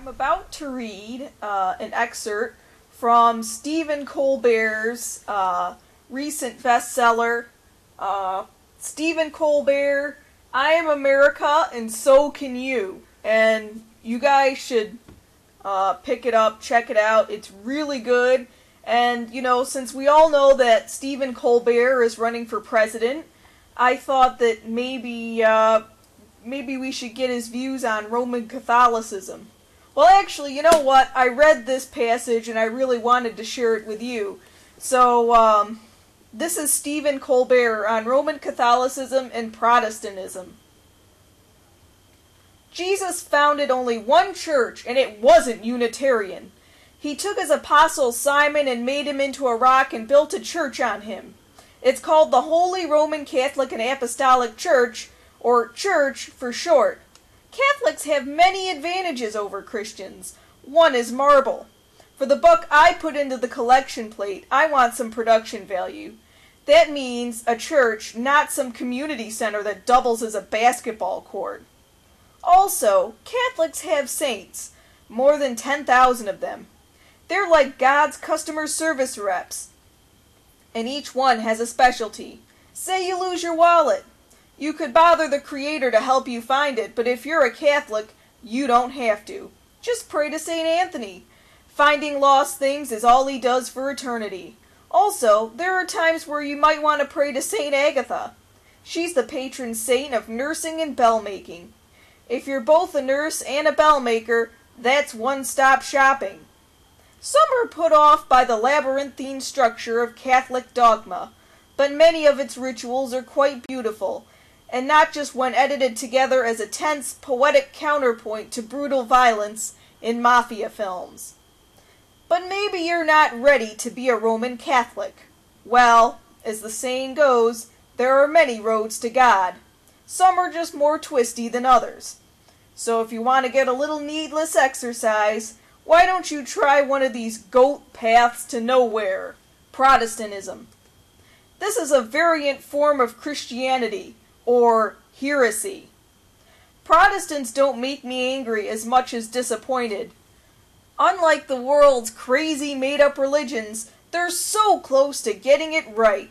I'm about to read an excerpt from Stephen Colbert's recent bestseller, Stephen Colbert, I Am America and So Can You. And you guys should pick it up, check it out. It's really good. And, you know, since we all know that Stephen Colbert is running for president, I thought that maybe we should get his views on Roman Catholicism. Well, actually, you know what? I read this passage and I really wanted to share it with you. So, this is Stephen Colbert on Roman Catholicism and Protestantism. Jesus founded only one church, and it wasn't Unitarian. He took his apostle Simon and made him into a rock and built a church on him. It's called the Holy Roman Catholic and Apostolic Church, or Church for short. Catholics have many advantages over Christians. One is marble. For the book I put into the collection plate, I want some production value. That means a church, not some community center that doubles as a basketball court. Also, Catholics have saints, more than 10,000 of them. They're like God's customer service reps, and each one has a specialty. Say you lose your wallet. You could bother the Creator to help you find it, but if you're a Catholic, you don't have to. Just pray to St. Anthony. Finding lost things is all he does for eternity. Also, there are times where you might want to pray to St. Agatha. She's the patron saint of nursing and bell-making. If you're both a nurse and a bell-maker, that's one-stop shopping. Some are put off by the labyrinthine structure of Catholic dogma, but many of its rituals are quite beautiful, and not just when edited together as a tense, poetic counterpoint to brutal violence in mafia films. But maybe you're not ready to be a Roman Catholic. Well, as the saying goes, there are many roads to God. Some are just more twisty than others. So if you want to get a little needless exercise, why don't you try one of these goat paths to nowhere, Protestantism. This is a variant form of Christianity, or heresy. Protestants don't make me angry as much as disappointed. Unlike the world's crazy made-up religions, they're so close to getting it right.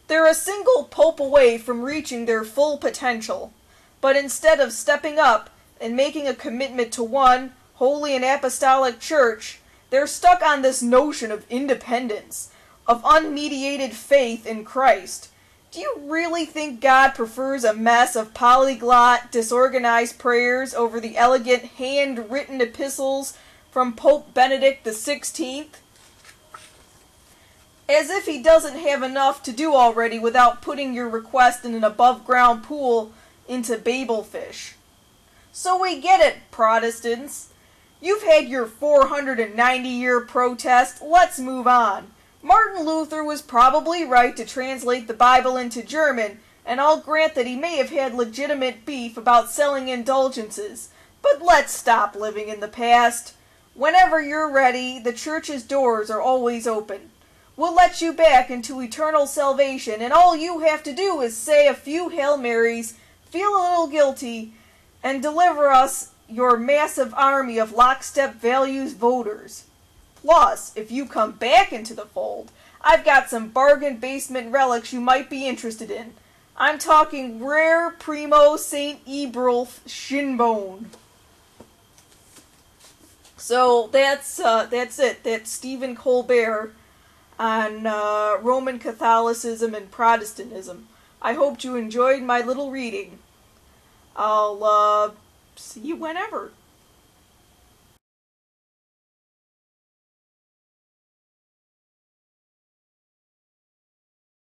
They're a single pope away from reaching their full potential. But instead of stepping up and making a commitment to one holy and apostolic church, they're stuck on this notion of independence, of unmediated faith in Christ. Do you really think God prefers a mess of polyglot, disorganized prayers over the elegant hand-written epistles from Pope Benedict XVI? As if he doesn't have enough to do already without putting your request in an above-ground pool into Babelfish. So we get it, Protestants. You've had your 490-year protest. Let's move on. Martin Luther was probably right to translate the Bible into German, and I'll grant that he may have had legitimate beef about selling indulgences. But let's stop living in the past. Whenever you're ready, the church's doors are always open. We'll let you back into eternal salvation, and all you have to do is say a few Hail Marys, feel a little guilty, and deliver us your massive army of lockstep values voters. Plus, if you come back into the fold, I've got some bargain basement relics you might be interested in. I'm talking rare primo St. Ebrulf shinbone. So that's it. That's Stephen Colbert on Roman Catholicism and Protestantism. I hope you enjoyed my little reading. I'll see you whenever.